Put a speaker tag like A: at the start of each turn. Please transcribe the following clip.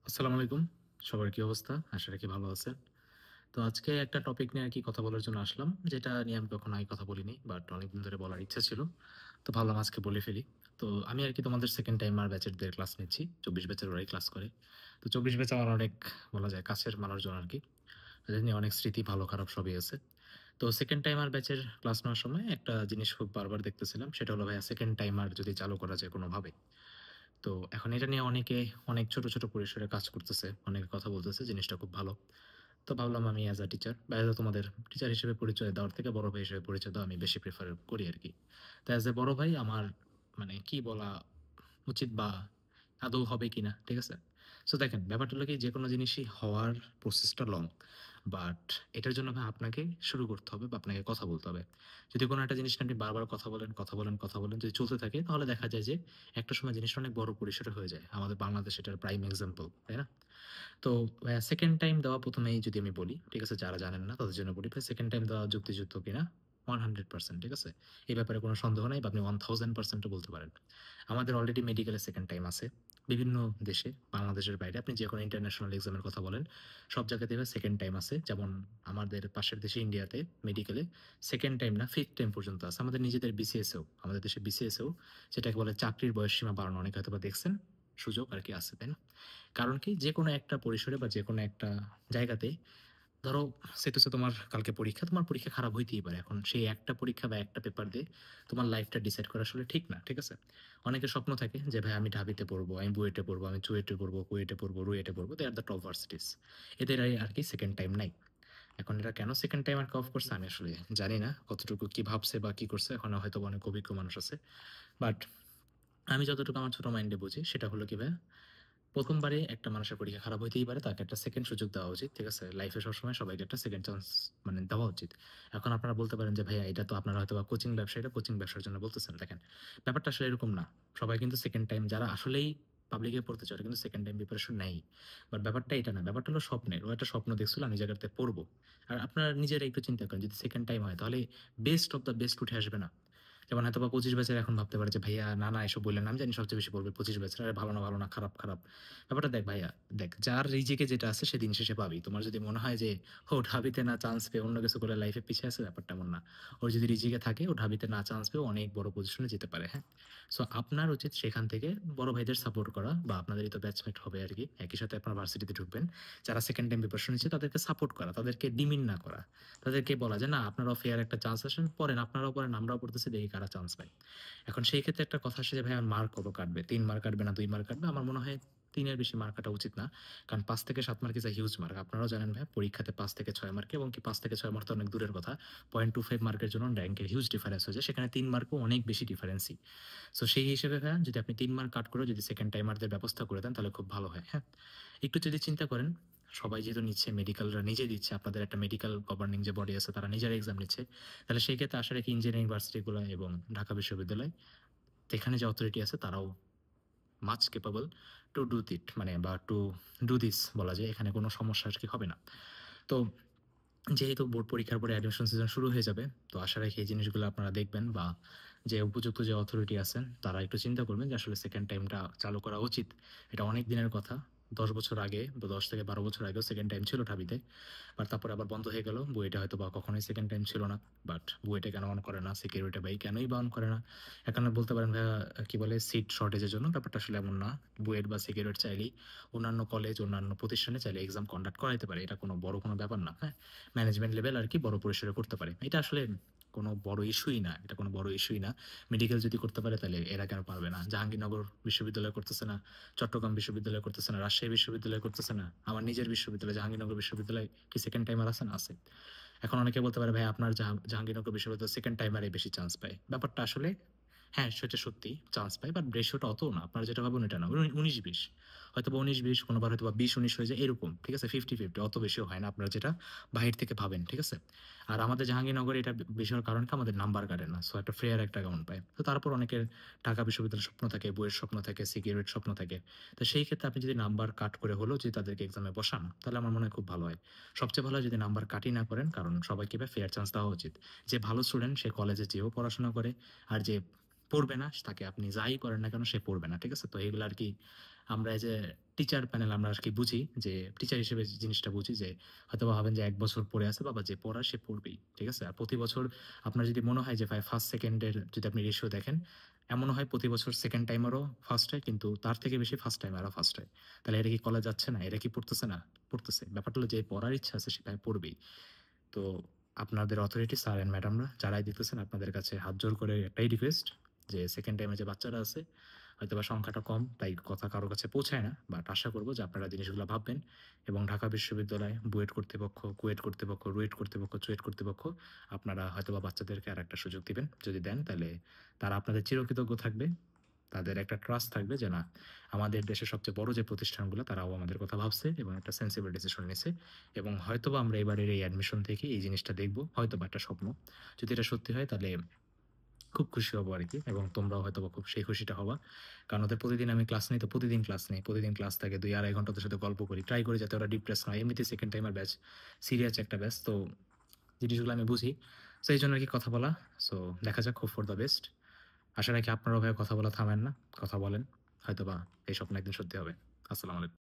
A: আসসালামু আলাইকুম। সবার কি অবস্থা? আশা রাখি ভালো আছেন। তো আজকে একটা টপিক নিয়ে আরকি কথা বলার জন্য আসলাম। যেটা নিয়ে আমি কখনো আগে কথা বলিনি। বাট অনেকদিন ধরে বলার ইচ্ছা ছিল। তো ভাবলাম আজকে বলে ফেলি। তো আমি আরকি তোমাদের 2nd টাইমার ব্যাচেরদের ক্লাস নিচ্ছি। ২৪ ব্যাচের ওরাই ক্লাস করে। তো ২৪ ব্যাচ আমার অনেক বলা যায় কাছের মানুষজন আরকি। এদের নিয়ে অনেক স্মৃতি ভালো খারাপ সবই আছে। তো 2nd টাইমার ব্যাচের ক্লাস নেওয়ার সময় একটা জিনিস খুব বারবার দেখতেছিলাম। সেটা হলো ভাইয়া 2nd টাইমার যদি চালু করা যায় কোনোভাবে। তো এখন এটা নিয়ে অনেকে অনেক ছোট, ছোট পরিসরে কাজ করতেছে। অনেকে কথা বলতেছে। জিনিসটা খুব ভালো। তো ভাবলাম আমি অ্যাজ আ টিচার বা অ্যাজ আ তোমাদের টিচার হিসেবে পরিচয় দেওয়ার থেকে বড় ভাই হিসেবে পরিচয় দেওয়া আমি বেশি প্রেফার করি আরকি। তো অ্যাজ এ বড় ভাই আমার মানে কি বলা উচিত বা আদৌ হবে কিনা, ঠিক আছে? সো দেখেন ব্যাপারটা হলো কি যেকোনো জিনিসই হওয়ার প্রসেসটা লং। বাট এটার জন্য ভাই আপনাকে শুরু করতে হবে বা আপনাকে কথা বলতে হবে। যদি কোনো একটা জিনিস নিয়ে আপনি বারবার কথা বলেন, কথা বলেন, কথা বলেন যদি চলতে থাকে তাহলে দেখা যায় যে একটা সময় জিনিসটা অনেক বড় পরিসরে হয়ে যায়। আমাদের বাংলাদেশ এটার প্রাইম এক্সাম্পল, তাই না? তো 2nd টাইম দেওয়া ১ম এই যদি আমি বলি, ঠিক আছে? যারা জানেন না তাদের জন্য বলি ভাই 2nd টাইম দেওয়া যুক্তিযুক্ত কিনা 100% ঠিক আছে? এই ব্যাপারে কোনো সন্দেহ নাই বা আপনি 1000% ও বলতে পারেন। আমাদের অলরেডি মেডিকেলে 2nd টাইম আছে। বিভিন্ন দেশে, বাংলাদেশের বাইরে আপনি যেকোনো ইন্টারন্যাশনাল এক্সামের কথা বলেন, সব জায়গাতেই ভাই 2nd টাইম আছে। যেমন আমাদের পাশের দেশে ইন্ডিয়াতে মেডিকেলে 2nd টাইম না 5th টাইম পর্যন্ত আছে। আমাদের নিজেদের বিসিএসেও, আমাদের দেশে বিসিএসেও যেটাকে বলে চাকরির বয়সসীমা বাড়ানো অনেকে হয়তোবা দেখছেন, সুযোগ আরকি আছে, তাই না? কারণ কি? যেকোনো একটা পরিসরে বা যেকোনো একটা জায়গাতে ধরো সেটা তোমার কালকে পরীক্ষা, তোমার পরীক্ষা খারাপ হইতেই পারে। এখন সেই একটা পরীক্ষা বা একটা পেপার দিয়ে তোমার লাইফটা ডিসাইড করা আসলে ঠিক না। ঠিক আছে? অনেকের স্বপ্ন থাকে যে ভাই আমি ঢাবিতে পড়বো, আমি বুয়েটে পড়বো, আমি চুয়েটে পড়বো, কুয়েটে পড়বো, রুয়েটে পড়বো। দে আর দ্য টপ ভার্সিটিস। এদের আরকি 2nd টাইম নাই। এখন এরা কেন 2nd টাইম আরকি অফ করছে আমি আসলে জানি না। কতটুকু কি ভাবছে বা কি করছে এখন হয়তোবা অনেক অভিজ্ঞ মানুষ আছে। বাট আমি যতটুকু আমার ছোট মাইন্ডে বুঝি সেটা হলো কি ভাইয়া ১ম বারে একটা মানুষের পরীক্ষা খারাপ হইতেই পারে। তাকে একটা 2nd সুযোগ দেওয়া উচিত। ঠিক আছে? লাইফে সবসময় সবাইকে একটা 2nd চান্স মানে দেওয়া উচিত। এখন আপনারা বলতে পারেন যে, "ভাইয়া এটা তো আপনারা হয়তোবা কোচিং ব্যবসায়ীরা কোচিং ব্যবসার জন্য বলতেছেন।" দেখেন, ব্যাপারটা আসলে এরকম না। সবাই কিন্তু 2nd টাইম যারা আসলেই পাবলিকে পড়তে চায় ওরা কিন্তু 2nd টাইম প্রিপারেশন নেয়ই। বাট ব্যাপারটা এটা না। ব্যাপারটা হলো স্বপ্নের। ও একটা স্বপ্ন দেখছিল আমি এই জায়গাতে পড়বো। আর আপনারা নিজেরা একটু চিন্তা করেন যদি 2nd টাইম হয় তাহলে বেস্ট অফ দ্য বেস্ট উঠে আসবে না? যেমন হয়তোবা ২৫ ব্যাচের এখন ভাবতে পারে যে, "ভাইয়া না, না এসব বইলেন না। আমি জানি সবচেয়ে বেশি পড়বে ২৫ ব্যাচের। আরে ভালো না, ভালো না, খারাপ, খারাপ।" ব্যাপারটা দেখ ভাইয়া, দেখ যার রিজিকে যেটা আছে সে দিন শেষে পাবেই। তোমার যদি মনে হয় যে ও ঢাবিতে না চান্স পেয়ে অন্য কিছু করে লাইফে পিছিয়ে আছে ব্যাপারটা এমন না। ওর যদি রিজিকে থাকে ও ঢাবিতে না চান্স পেয়ে অনেক বড় পজিশনে যেতে পারে, হ্যাঁ? সো আপনার উচিত সেখান থেকে বড় ভাইদের সাপোর্ট করা বা আপনাদেরই তো ব্যাচমেট হবে আরকি। একই সাথে আপনারা ভার্সিটিতে ঢুকবেন। যারা 2nd টাইম প্রিপারেশন নিচ্ছে তাদেরকে সাপোর্ট করা, তাদেরকে ডিমিন না করা। তাদেরকে বলা যে, "না আপনারাও ফেয়ার একটা চান্স আসেন, পড়েন, আপনারাও পড়েন, আমরাও পড়তেছি দেখি কারা চান্স পায়।" এখন সেই ক্ষেত্রে একটা কথা আসে যে ভাই আমার মার্ক কত কাটবে? ৩ মার্ক কাটবে না ২ মার্ক কাটবে? আমার মনে হয় ৩ এর বেশি মার্ক কাটা উচিত না। কারণ ৫ থেকে ৭ mark is a huge mark. আপনারাও জানেন ভাইয়া পরীক্ষাতে 5 থেকে ৬ মার্ক এবং কি ৫ থেকে ৬ মার্ক তো অনেক দূরের কথা। 0.25 মার্কের জন্য র‍্যাংকের হিউজ ডিফারেন্স হয়ে যায়। সেখানে ৩ মার্কও অনেক বেশি ডিফারেন্সই। সো সেই হিসেবে ভাইয়া যদি আপনি ৩ মার্ক কাট করেও যদি 2nd টাইমারদের ব্যবস্থা করে দেন তাহলে খুব ভালো হয়, হ্যাঁ? একটু যদি চিন্তা করেন, সবাই যেহেতু নিচ্ছে মেডিকেলরা নিজে দিচ্ছে, আপনাদের একটা মেডিকেল গভর্নিং যে বডি আছে তারা নিজেরা এক্সাম নিচ্ছে। তাহলে সেই ক্ষেত্রে আশা রাখি ইঞ্জিনিয়ারিং ভার্সিটিগুলো এবং ঢাকা বিশ্ববিদ্যালয় এখানে যে অথরিটি আছে তারাও much capable to do it মানে বা টু ডু দিস বলা যায়। এখানে কোনো সমস্যা আরকি হবে না। তো যেহেতু বোর্ড পরীক্ষার পরে অ্যাডমিশন সিজন শুরু হয়ে যাবে, তো আশা রাখি এই জিনিসগুলো আপনারা দেখবেন বা যে উপযুক্ত যে অথরিটি আছেন তারা একটু চিন্তা করবেন যে আসলে 2nd টাইমটা চালু করা উচিত। এটা অনেক দিনের কথা। ১০ বছর আগে বা ১০ থেকে ১২ বছর আগেও 2nd টাইম ছিল ঢাবিতে। বাট তারপরে আবার বন্ধ হয়ে গেল। বুয়েটে হয়তোবা কখনোই 2nd টাইম ছিল না। বাট বুয়েটে কেন অন করে না? সিকিউরিটি ভাই কেনই বা অন করে না? এখানে বলতে পারেন ভাইয়া কি বলে সিট শর্টেজ এর জন্য। ব্যাপারটা আসলে এমন না। বুয়েট বা সিকিউরিটি চাইলেই অন্যান্য কলেজ, অন্যান্য প্রতিষ্ঠানে চাইলে এক্সাম কন্ডাক্ট করাইতে পারে। এটা কোনো বড় কোনো ব্যাপার না। হ্যাঁ? ম্যানেজমেন্ট লেভেল আরকি বড় পরিসরে করতে পারে। এটা আসলে কোনো বড় ইস্যুই না। এটা কোনো বড় ইস্যুই না। মেডিকেল যদি করতে পারে তাহলে এরা কেন পারবে না? জাহাঙ্গীরনগর বিশ্ববিদ্যালয় করতেছে না, চট্টগ্রাম বিশ্ববিদ্যালয় করতেছে না, রাজশাহী বিশ্ববিদ্যালয় করতেছে না। আমার নিজের বিশ্ববিদ্যালয় জাহাঙ্গীরনগর বিশ্ববিদ্যালয় কি 2nd টাইমার আছে না? আছে। এখন অনেকে বলতে পারে ভাই আপনার জাহাঙ্গীরনগর বিশ্ববিদ্যালয় 2nd টাইমারে বেশি চান্স পায়। ব্যাপারটা আসলে হ্যাঁ, সেটা সত্যি চান্স পায়। বাট রেশিওটা অতও না। আপনারা যেটা ভাবেন ওইটা না। ১৯-২০ হয়তোবা ১৯-২০ কোনোবার হয়তোবা ২০-১৯ হয়ে যায় এরকম। ঠিক আছে? 50-50 অত বেশিও হয় না আপনারা যেটা বাহির থেকে ভাবেন। ঠিক আছে? আর আমাদের জাহাঙ্গীরনগরে এটা বেশি হওয়ার কারণ কি আমাদের নাম্বার কাটে না। সো একটা ফেয়ার একটা অ্যামাউন্ট পায়। তো তারপর অনেকের ঢাকা বিশ্ববিদ্যালয়ের স্বপ্ন থাকে, বইয়ের স্বপ্ন থাকে, সিকিউরিটির স্বপ্ন থাকে। তো সেই ক্ষেত্রে আপনি যদি নাম্বার কাট করে হলেও যদি তাদেরকে এক্সামে বসান, তাহলে আমার মনে হয় খুব ভালো হয়। সবচেয়ে ভালো হয় যদি নাম্বার কাটই না করেন। কারণ সবাইকে ফেয়ার চান্স দেওয়া উচিত। যে ভালো স্টুডেন্ট সে কলেজে যেয়েও পড়াশোনা করে। আর যে পড়বে না তাকে আপনি যাই করেন না কেন সে পড়বে না। ঠিক আছে? তো এগুলো আরকি আমরা এই যে টিচার প্যানেল আমরা আরকি বুঝি যে টিচার হিসেবে জিনিসটা বুঝি যে হয়তোবা ভাবেন যে ১ বছর পড়ে আছে বাবা যে পড়ার সে পড়বেই। ঠিক আছে? আর প্রতি বছর আপনার যদি মনে হয় যে ভাই ফার্স্ট সেকেন্ড এর যদি আপনি রেশিও দেখেন, এমনও হয় প্রতি বছর সেকেন্ড টাইমারও ফার্স্ট হয় কিন্তু তার থেকে বেশি ফার্স্ট টাইমারও ফার্স্ট হয়। তাহলে এরা কি কলেজ যাচ্ছে না? এরা কি পড়তেছে না? পড়তেছে। ব্যাপারটা হলো যে পড়ার ইচ্ছা আছে সে ভাই পড়বেই। তো আপনাদের অথরিটি স্যার অ্যান্ড ম্যাডামরা যারাই দেখতেছেন আপনাদের কাছে হাত জোড় করে একটাই রিকোয়েস্ট যে সেকেন্ড টাইমে যে বাচ্চারা আছে হয়তোবা সংখ্যাটা কম তাই কথা কারো কাছে পৌঁছায় না। বাট আশা করব যে আপনারা জিনিসগুলো ভাববেন এবং ঢাকা বিশ্ববিদ্যালয়, বুয়েট কর্তৃপক্ষ, কুয়েট কর্তৃপক্ষ, রুয়েট কর্তৃপক্ষ, চুয়েট কর্তৃপক্ষ আপনারা হয়তোবা বাচ্চাদেরকে আরেকটা সুযোগ দিবেন। যদি দেন তাহলে তারা আপনাদের চিরকৃতজ্ঞ থাকবে। তাদের একটা ট্রাস্ট থাকবে যে না আমাদের দেশের সবচেয়ে বড় যে প্রতিষ্ঠানগুলো তারাও আমাদের কথা ভাবছে এবং একটা সেন্সিবল ডিসিশন নিছে এবং হয়তোবা আমরা এবারের এই অ্যাডমিশন থেকে এই জিনিসটা দেখব। হয়তোবা একটা স্বপ্ন। যদি এটা সত্যি হয় তাহলে খুব খুশি হব আরকি এবং তোমরাও হয়তোবা খুব সেই খুশিটা হবা। কারণ ওদের প্রতিদিন আমি ক্লাস নেই তো প্রতিদিন ক্লাস নেই। প্রতিদিন ক্লাস থাকে ২-২.৫ ঘন্টা ওদের সাথে গল্প করি। ট্রাই করি যাতে ওরা ডিপ্রেস না হয়। এমনিতেই সেকেন্ড টাইমার ব্যাচ, সিরিয়াস একটা ব্যাচ। তো জিনিসগুলো আমি বুঝি। সো এইজন্য আরকি কথা বলা। সো দেখা যাক হোপ ফর দ্য বেস্ট। আশা রাখি আপনারাও ভাইয়া কথা বলা থামেন না। কথা বলেন। হয়তোবা এই স্বপ্ন একদিন সত্যি হবে। আসসালামু আলাইকুম।